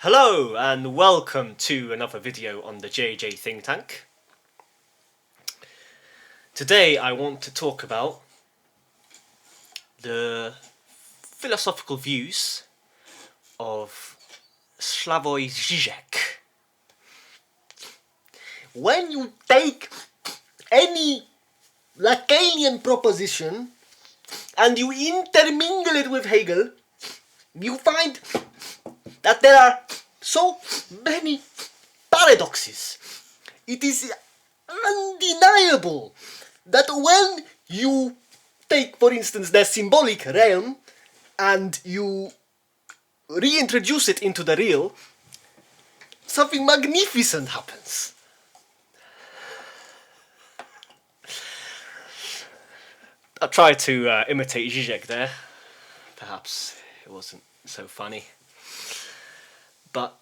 Hello and welcome to another video on the JJ Think Tank. Today I want to talk about the philosophical views of Slavoj Žižek. When you take any Lacanian proposition and you intermingle it with Hegel, you find that there are so many paradoxes. It is undeniable that when you take, for instance, the symbolic realm and you reintroduce it into the real, something magnificent happens. I tried to imitate Žižek there. Perhaps it wasn't so funny. But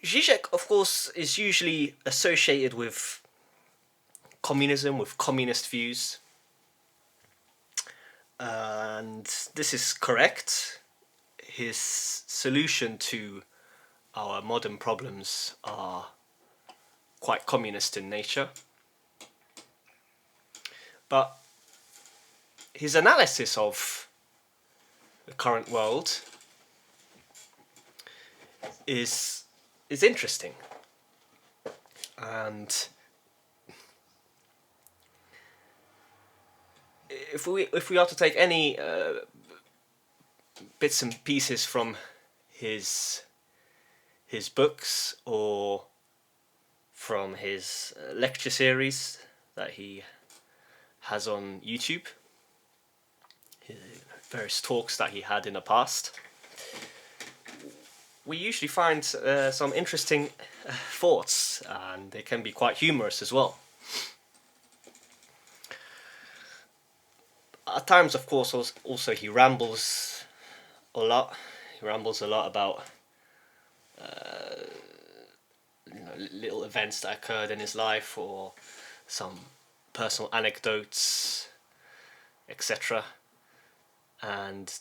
Žižek, of course, is usually associated with communism, with communist views. And this is correct. His solution to our modern problems are quite communist in nature. But his analysis of the current world is interesting, and if we are to take any bits and pieces from his books or from his lecture series that he has on YouTube, various talks that he had in the past, we usually find some interesting thoughts, and they can be quite humorous as well. At times, of course, also he rambles a lot. He rambles a lot about little events that occurred in his life or some personal anecdotes, etc. And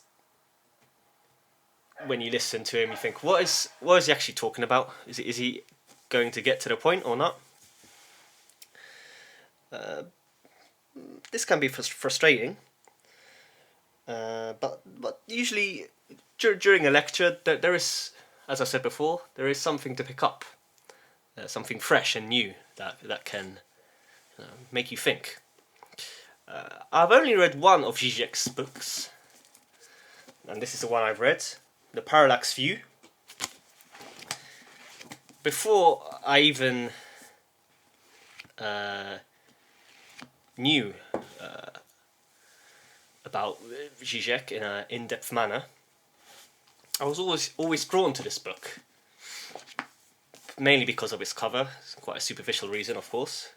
when you listen to him, you think, what is he actually talking about? Is he going to get to the point or not? This can be frustrating, but usually during a lecture, there is, as I said before, there is something to pick up, something fresh and new that can make you think. I've only read one of Žižek's books, and this is the one I've read, The Parallax View. Before I even knew about Žižek in an in-depth manner, I was always drawn to this book, mainly because of its cover. It's quite a superficial reason, of course,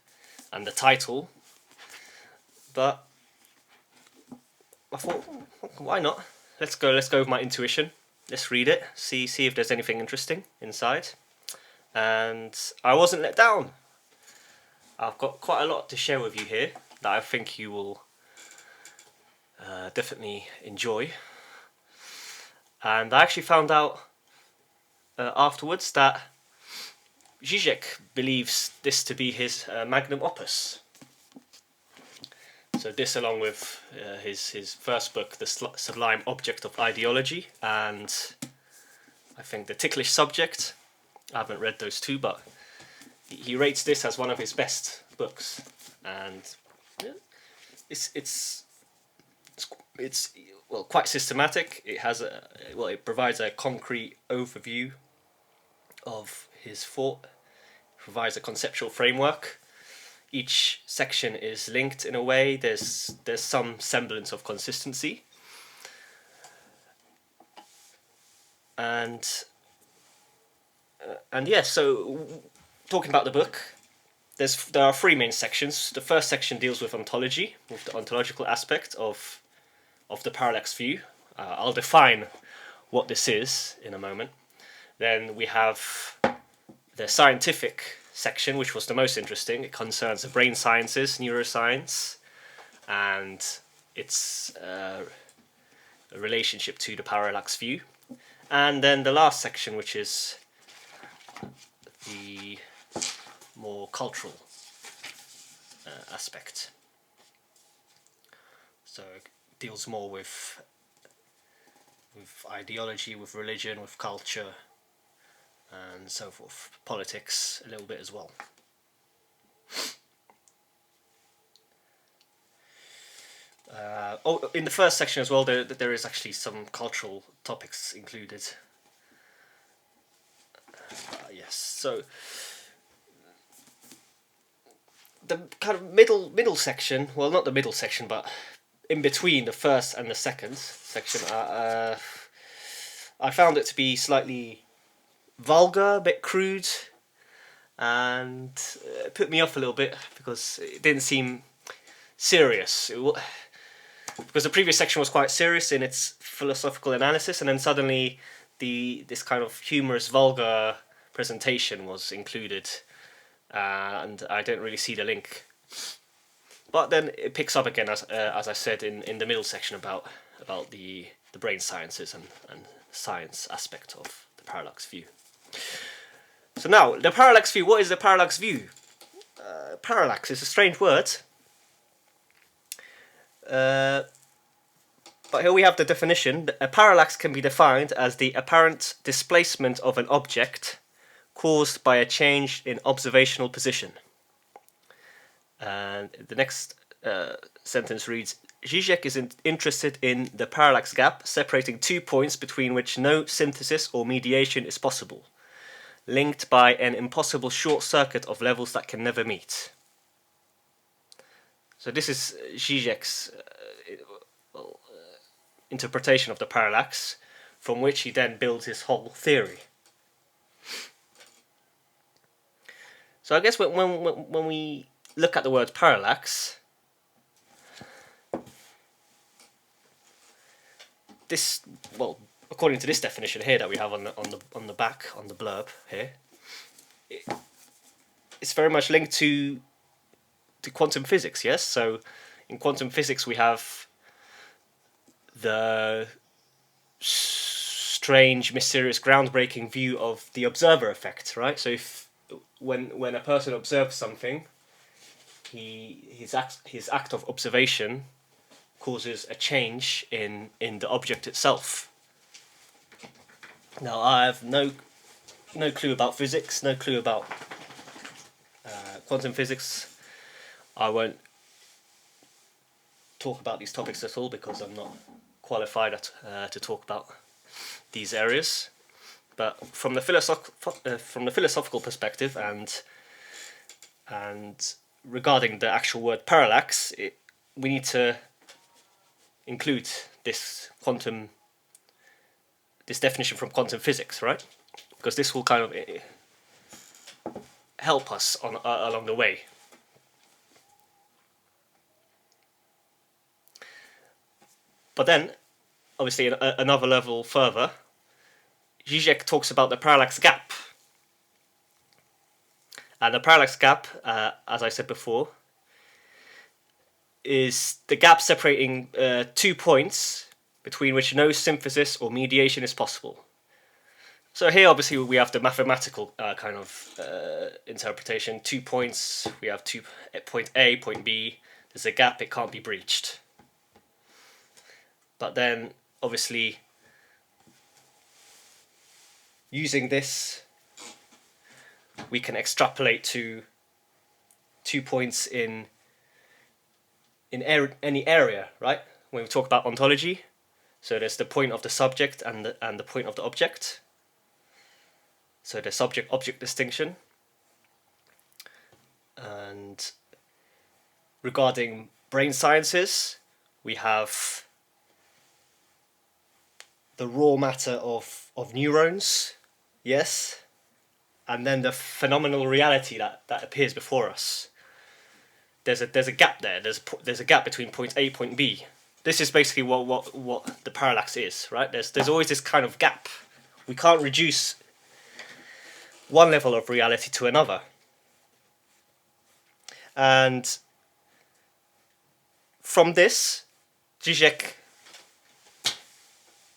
and the title. But I thought, why not? Let's go with my intuition. Let's read it, see if there's anything interesting inside. And I wasn't let down. I've got quite a lot to share with you here that I think you will definitely enjoy. And I actually found out afterwards that Žižek believes this to be his Magnum Opus. So this, along with his first book, The Sublime Object of Ideology, and I think The Ticklish Subject. I haven't read those two, but he rates this as one of his best books, and it's well, quite systematic. It has it provides a concrete overview of his thought. It provides a conceptual framework. Each section is linked in a way. There's some semblance of consistency, and yeah. So talking about the book, there are three main sections. The first section deals with ontology, with the ontological aspect of the parallax view. I'll define what this is in a moment. Then we have the scientific section, which was the most interesting. It concerns the brain sciences, neuroscience, and its relationship to the parallax view. And then the last section, which is the more cultural aspect. So it deals more with ideology, with religion, with culture, and so forth. Politics a little bit as well. In the first section as well, there is actually some cultural topics included. Yes, so the kind of middle section, well, not the middle section, but in between the first and the second section, I found it to be slightly vulgar, a bit crude, and it put me off a little bit because it didn't seem serious. Because the previous section was quite serious in its philosophical analysis, and then suddenly this kind of humorous, vulgar presentation was included, and I didn't really see the link. But then it picks up again, as I said, in the middle section about the brain sciences and science aspect of the parallax view. So now, the parallax view, what is the parallax view? Parallax is a strange word. But here we have the definition. A parallax can be defined as the apparent displacement of an object caused by a change in observational position. And the next sentence reads, Žižek is interested in the parallax gap, separating 2 points between which no synthesis or mediation is possible, linked by an impossible short circuit of levels that can never meet. So this is Žižek's interpretation of the parallax, from which he then builds his whole theory. So I guess when we look at the word parallax, this, well, according to this definition here that we have on the back, on the blurb here, it's very much linked to quantum physics. Yes, so in quantum physics we have the strange, mysterious, groundbreaking view of the observer effect, right? So if when a person observes something, his act of observation causes a change in the object itself. Now I have no clue about physics, no clue about quantum physics. I won't talk about these topics at all because I'm not qualified to talk about these areas. But from the philosophical perspective and regarding the actual word parallax, we need to include this definition from quantum physics, right? Because this will kind of help us along the way. But then, obviously, another level further, Žižek talks about the parallax gap. And the parallax gap, as I said before, is the gap separating 2 points between which no synthesis or mediation is possible. So here, obviously, we have the mathematical kind of interpretation. 2 points, we have point A, point B. There's a gap, it can't be breached. But then, obviously, using this, we can extrapolate to 2 points in any area, right? When we talk about ontology, so there's the point of the subject and the point of the object. So the subject-object distinction. And regarding brain sciences, we have the raw matter of neurons, yes, and then the phenomenal reality that appears before us. There's a gap there. There's a gap between point A, point B. This is basically what the parallax is, right? There's always this kind of gap. We can't reduce one level of reality to another. And from this, Žižek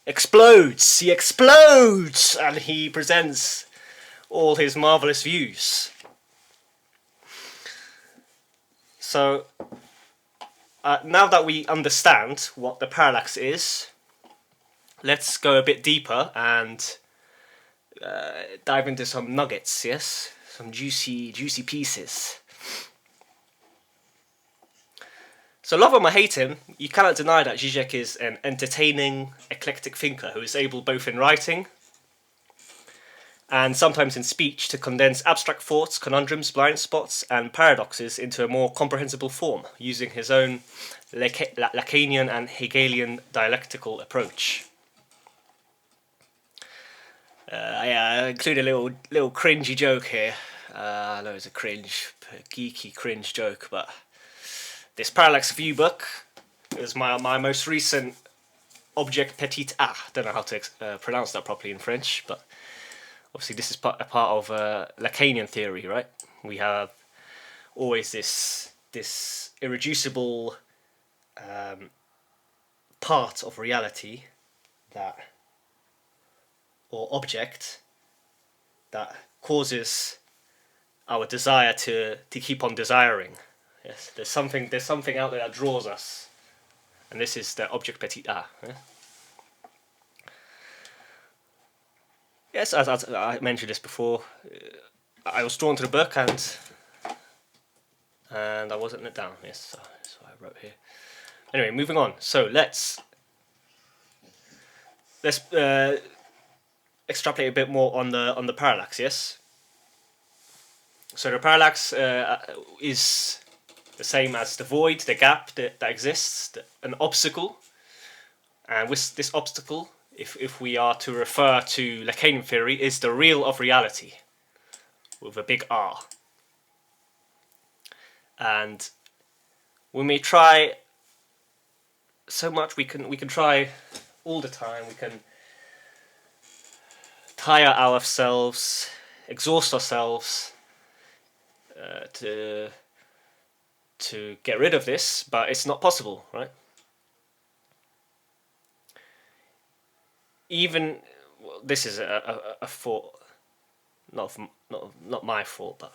explodes. He explodes, and he presents all his marvelous views. So, now that we understand what the parallax is, let's go a bit deeper and dive into some nuggets, yes? Some juicy pieces. So love him or hate him, you cannot deny that Žižek is an entertaining, eclectic thinker who is able both in writing and sometimes in speech to condense abstract thoughts, conundrums, blind spots and paradoxes into a more comprehensible form using his own Lacanian and Hegelian dialectical approach. I include a little cringy joke here. I know it's a geeky cringe joke, but this Parallax View book is my most recent object petit a. Don't know how to pronounce that properly in French, but obviously this is a part of Lacanian theory, right? We have always this irreducible part of reality or object that causes our desire to keep on desiring. Yes, there's something out there that draws us, and this is the object petit a. Yeah? Yes, as I mentioned this before, I was drawn to the book and I wasn't let down. Yes, that's what I wrote here. Anyway, moving on. So let's extrapolate a bit more on the parallax. Yes. So the parallax is the same as the void, the gap that exists, an obstacle, and with this obstacle, if we are to refer to Lacanian theory, is the real of reality, with a big R. And we may try so much, we can try all the time, we can tire ourselves, exhaust ourselves to get rid of this, but it's not possible, right? Even this is a thought, not my thought, but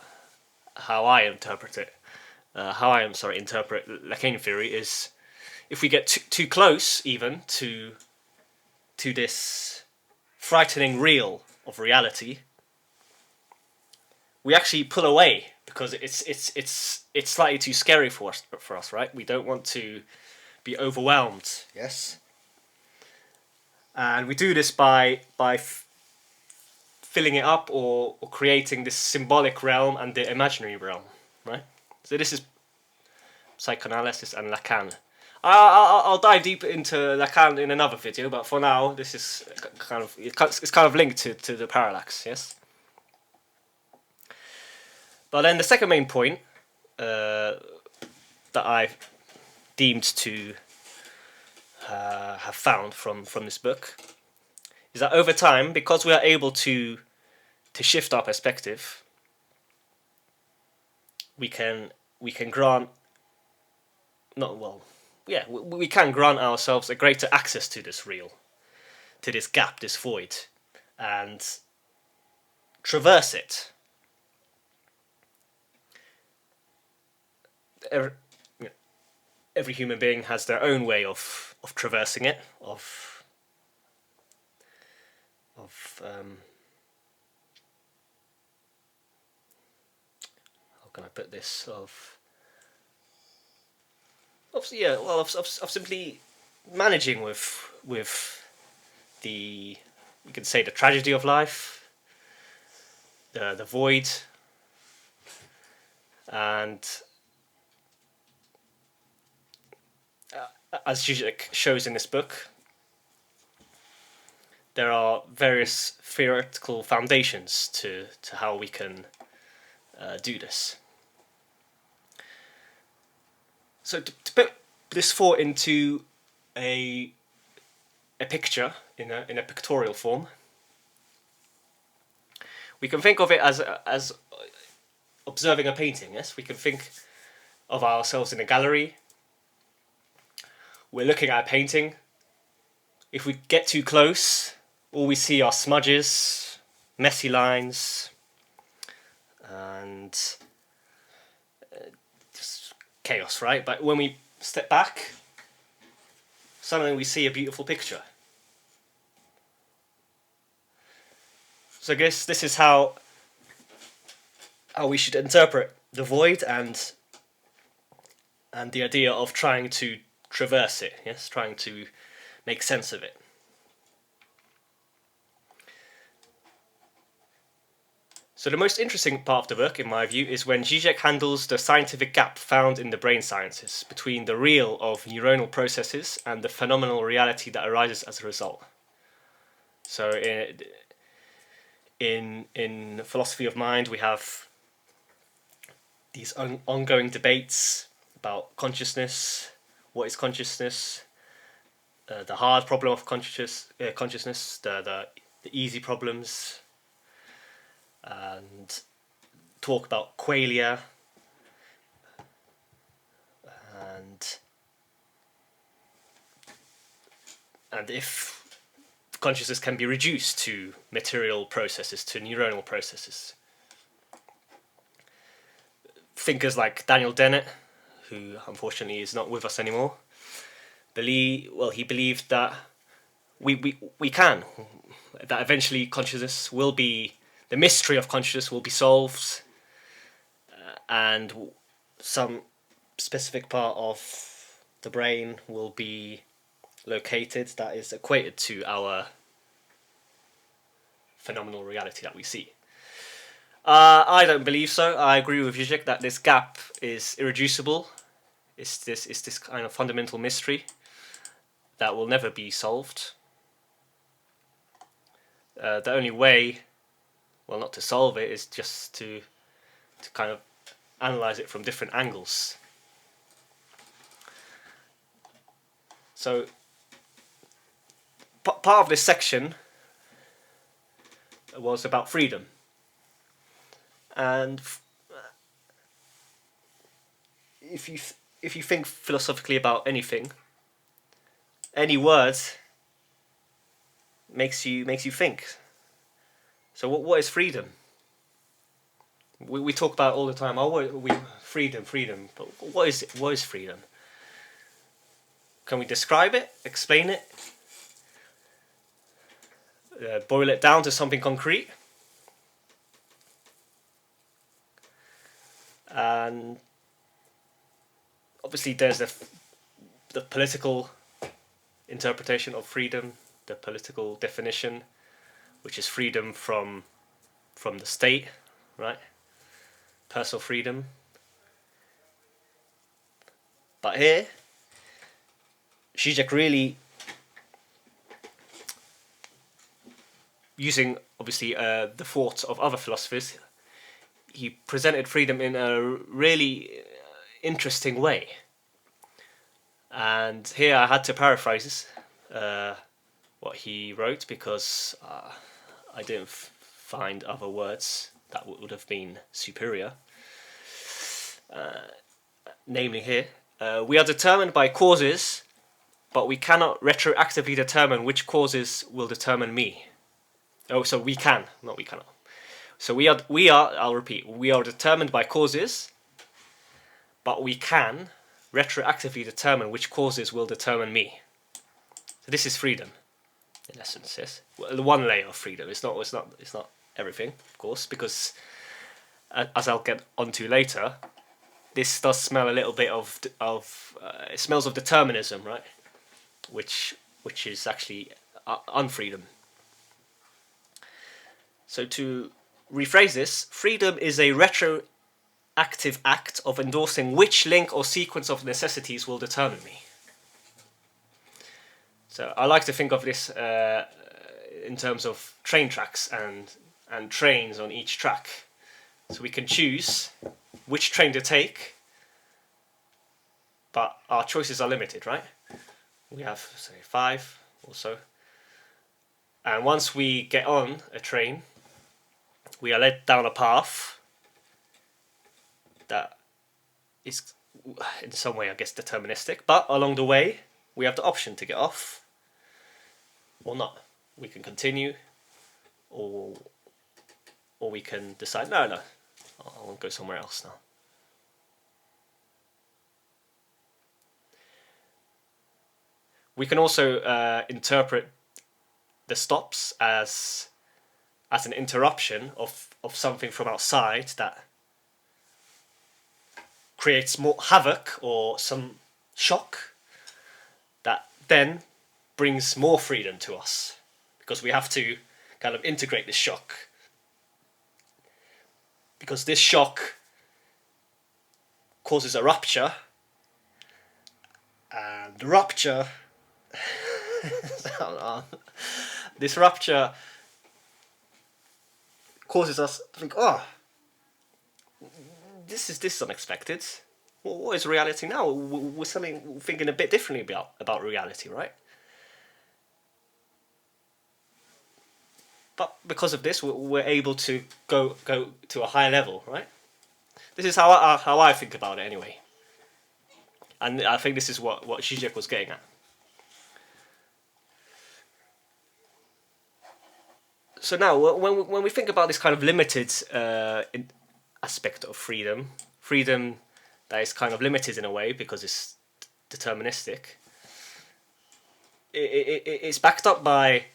how I interpret it. Interpret Lacanian theory is, if we get too close, even to this frightening real of reality, we actually pull away because it's slightly too scary for us, right? We don't want to be overwhelmed. Yes. And we do this by filling it up or creating this symbolic realm and the imaginary realm, right? So this is psychoanalysis and Lacan. I'll dive deep into Lacan in another video, but for now, this is it's kind of linked to the parallax, yes. But then the second main point that I've deemed to have found from this book is that over time, because we are able to shift our perspective, we can grant we can grant ourselves a greater access to this real, to this gap, this void, and traverse it. Every human being has their own way of traversing it, how can I put this, of simply managing with the, you can say, the tragedy of life, the void, and as Žižek shows in this book, there are various theoretical foundations to how we can do this. So to put this thought into a picture in a pictorial form, we can think of it as observing a painting. Yes, we can think of ourselves in a gallery. We're looking at a painting. if we get too close, all we see are smudges, messy lines, and just chaos, right? But when we step back, suddenly we see a beautiful picture. So I guess this is how we should interpret the void and the idea of trying to traverse it, yes, trying to make sense of it. So the most interesting part of the book, in my view, is when Žižek handles the scientific gap found in the brain sciences between the real of neuronal processes and the phenomenal reality that arises as a result. So in philosophy of mind, we have these ongoing debates about consciousness, what is consciousness, the hard problem of consciousness, the easy problems, and talk about qualia, and if consciousness can be reduced to material processes, to neuronal processes. Thinkers like Daniel Dennett, who unfortunately is not with us anymore, he believed that we can, that eventually consciousness will be, the mystery of consciousness will be solved, and some specific part of the brain will be located that is equated to our phenomenal reality that we see. I don't believe so. I agree with Žižek that this gap is irreducible. It's this kind of fundamental mystery that will never be solved. The only way, well, not to solve it, is just to kind of analyze it from different angles. So part of this section was about freedom. And if you think philosophically about anything, any word makes you think. So what is freedom? We talk about it all the time. Freedom. But what is it? What is freedom? Can we describe it? Explain it? Boil it down to something concrete? And obviously there's the political interpretation of freedom, the political definition, which is freedom from the state, right? Personal freedom. But here, Žižek really, using obviously the thoughts of other philosophers, he presented freedom in a really interesting way. And here I had to paraphrase what he wrote, because I didn't find other words that would have been superior. Namely here, we are determined by causes, but we cannot retroactively determine which causes will determine me. Oh, so we can, not we cannot. So we are, I'll repeat, we are determined by causes, but we can retroactively determine which causes will determine me. So this is freedom, in essence, yes. Well, the one layer of freedom. It's not everything, of course, because as I'll get onto later, this does smell a little bit of it smells of determinism, right? Which is actually unfreedom. So to rephrase this, freedom is a retroactive act of endorsing which link or sequence of necessities will determine me. So I like to think of this in terms of train tracks and trains on each track. So we can choose which train to take, but our choices are limited, right? We have, say, 5 or so. And once we get on a train, we are led down a path that is in some way, I guess, deterministic. But along the way, we have the option to get off, or not. We can continue, or we can decide, no, I want to go somewhere else now. We can also interpret the stops as an interruption of something from outside that creates more havoc or some shock that then brings more freedom to us, because we have to kind of integrate this shock, because this shock causes a rupture, and the rupture this rupture causes us to think, oh, this is unexpected. What is reality now? We're thinking a bit differently about reality, right? But because of this, we're able to go to a higher level, right? This is how I think about it anyway. And I think this is what Žižek was getting at. So now, when we think about this kind of limited aspect of freedom that is kind of limited in a way because it's deterministic, it's backed up by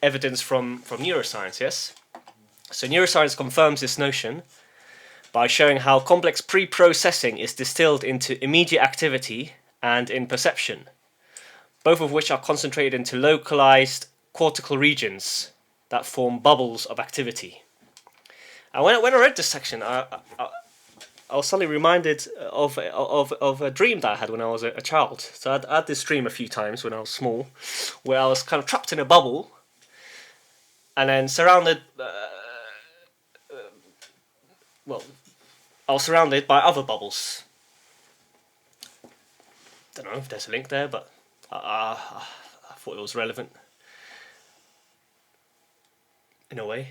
evidence from neuroscience, yes? So neuroscience confirms this notion by showing how complex pre-processing is distilled into immediate activity and in perception, both of which are concentrated into localized cortical regions that form bubbles of activity. And when I read this section, I was suddenly reminded of a dream that I had when I was a child. So I had this dream a few times when I was small, where I was kind of trapped in a bubble, and then surrounded. I was surrounded by other bubbles. Don't know if there's a link there, but I thought it was relevant in a way.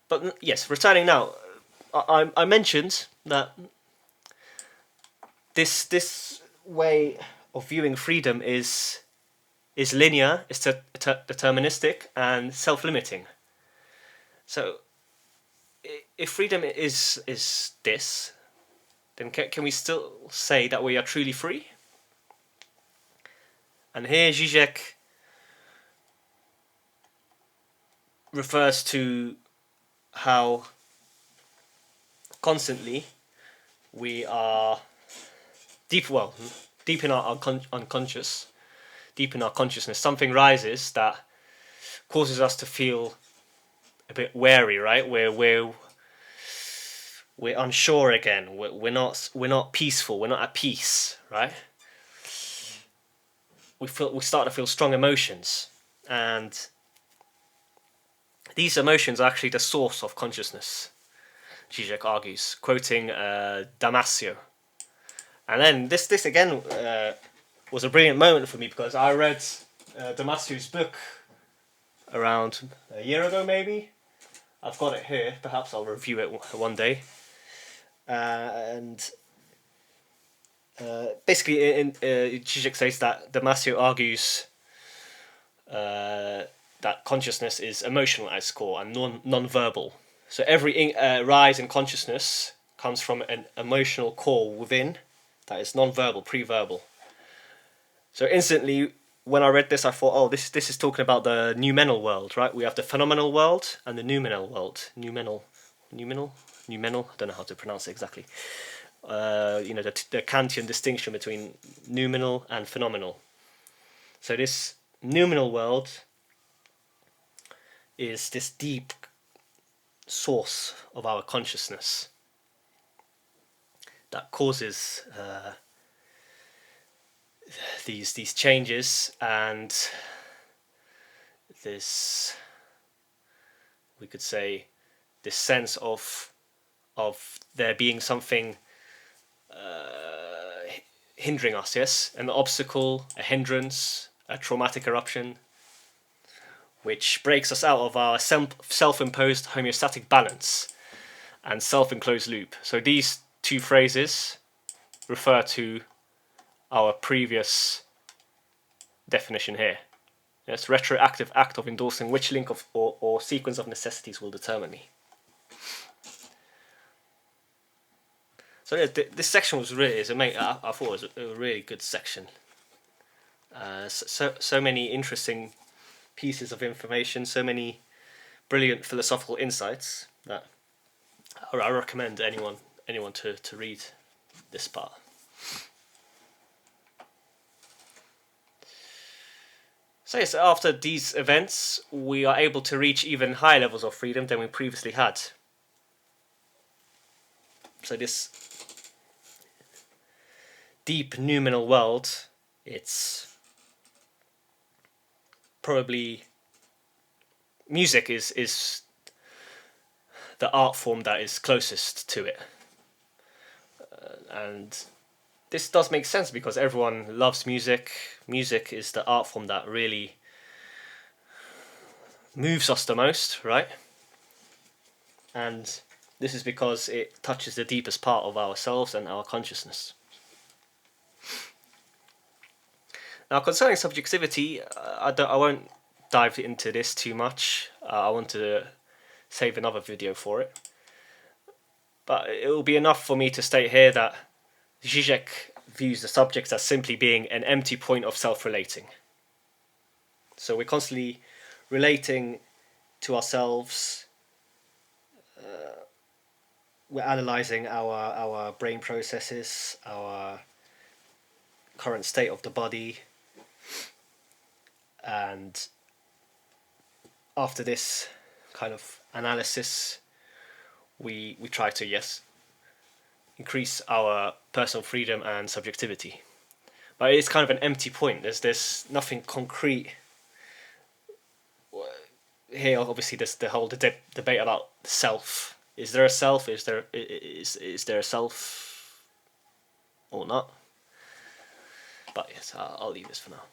But yes, returning now, I mentioned that this way of viewing freedom is linear, is deterministic, and self-limiting. So, if freedom is this, then can we still say that we are truly free? And here Žižek refers to how constantly we are deep in our unconscious, deep in our consciousness, something rises that causes us to feel a bit wary, right? We're unsure again. We're not peaceful. We're not at peace, right? We start to feel strong emotions, and these emotions are actually the source of consciousness, Žižek argues, quoting Damasio. And then this again was a brilliant moment for me, because I read Damasio's book around a year ago, maybe. I've got it here. Perhaps I'll review it one day. And basically, Žižek says that Damasio argues that consciousness is emotional at its core and non-verbal. So every rise in consciousness comes from an emotional core within that is non-verbal, pre-verbal. So instantly, when I read this, I thought, oh, this is talking about the noumenal world, right? We have the phenomenal world and the noumenal world. Noumenal. I don't know how to pronounce it exactly. The Kantian distinction between noumenal and phenomenal. So this noumenal world is this deep source of our consciousness that causes these changes, and this, we could say, this sense of there being something hindering us, yes, an obstacle, a hindrance, a traumatic eruption, which breaks us out of our self-imposed homeostatic balance and self-enclosed loop. So these two phrases refer to our previous definition here. Yes, retroactive act of endorsing which link of or sequence of necessities will determine me. So yeah, this section was really, I thought it was a really good section. So many interesting pieces of information, so many brilliant philosophical insights that I recommend anyone to read this part. So yes, after these events, we are able to reach even higher levels of freedom than we previously had. So this deep noumenal world, it's probably music is the art form that is closest to it, and this does make sense because everyone loves music. Music is the art form that really moves us the most, right? And this is because it touches the deepest part of ourselves and our consciousness. Now, concerning subjectivity, I won't dive into this too much. I want to save another video for it. But it will be enough for me to state here that Žižek views the subject as simply being an empty point of self-relating. So we're constantly relating to ourselves. We're analysing our brain processes, our current state of the body, and after this kind of analysis, we try to, yes, increase our personal freedom and subjectivity. But it's kind of an empty point. There's nothing concrete. Here, obviously, there's the whole debate about self. Is there a self? Is there a self or not? But yes, I'll leave this for now.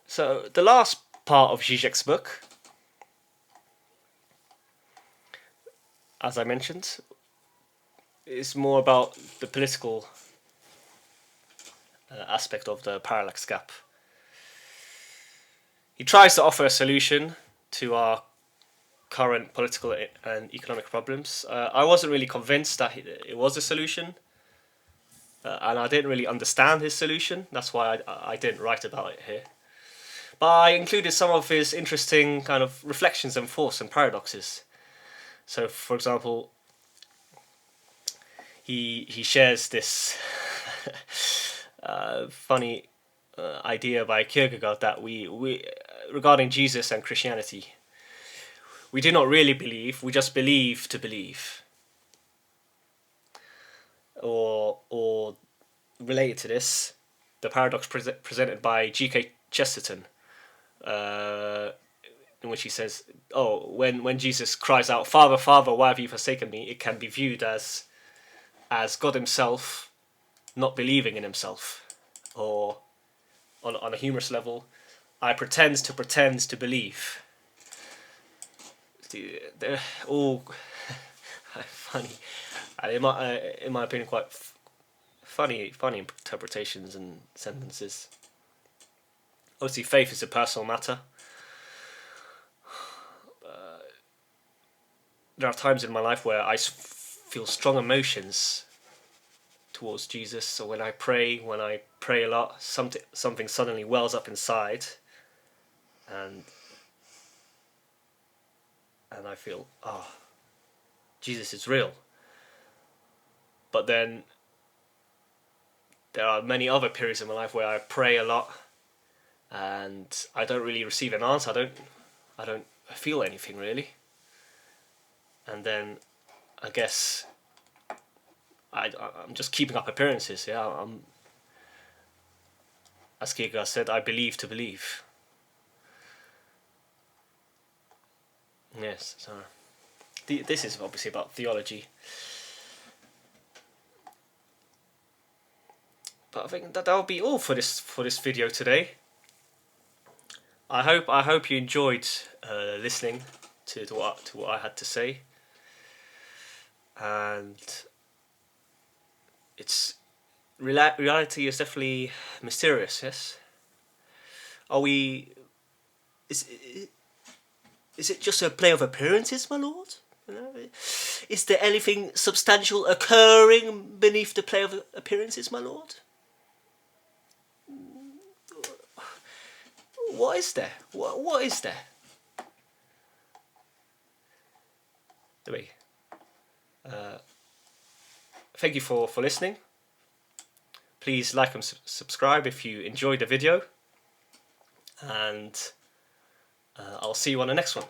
So the last part of Žižek's book, as I mentioned, is more about the political aspect of the parallax gap. He tries to offer a solution to our current political and economic problems. I wasn't really convinced that it was a solution, and I didn't really understand his solution. That's why I didn't write about it here. But I included some of his interesting kind of reflections and thoughts and paradoxes. So, for example, he shares this funny idea by Kierkegaard that we regarding Jesus and Christianity, we do not really believe, we just believe to believe. Or related to this, the paradox presented by G.K. Chesterton, in which he says, when Jesus cries out, "Father, Father, why have you forsaken me?" it can be viewed as God himself not believing in himself. Or on a humorous level, I pretend to believe. They're all funny, and in my opinion, quite funny interpretations and sentences. Obviously, faith is a personal matter. There are times in my life where I feel strong emotions towards Jesus. So when I pray a lot, something suddenly wells up inside, and I feel, Jesus is real. But then there are many other periods in my life where I pray a lot, and I don't really receive an answer. I don't feel anything really. And then I guess I'm just keeping up appearances. Yeah, as Kierkegaard said, I believe to believe. Yes, so this is obviously about theology. But I think that will be all for this video today. I hope you enjoyed listening to what I had to say, and reality is definitely mysterious. Yes. Are we? Is it just a play of appearances, my lord? You know, is there anything substantial occurring beneath the play of appearances, my lord? What is there? What is there? Anyway, thank you for listening. Please like and subscribe if you enjoyed the video. And I'll see you on the next one.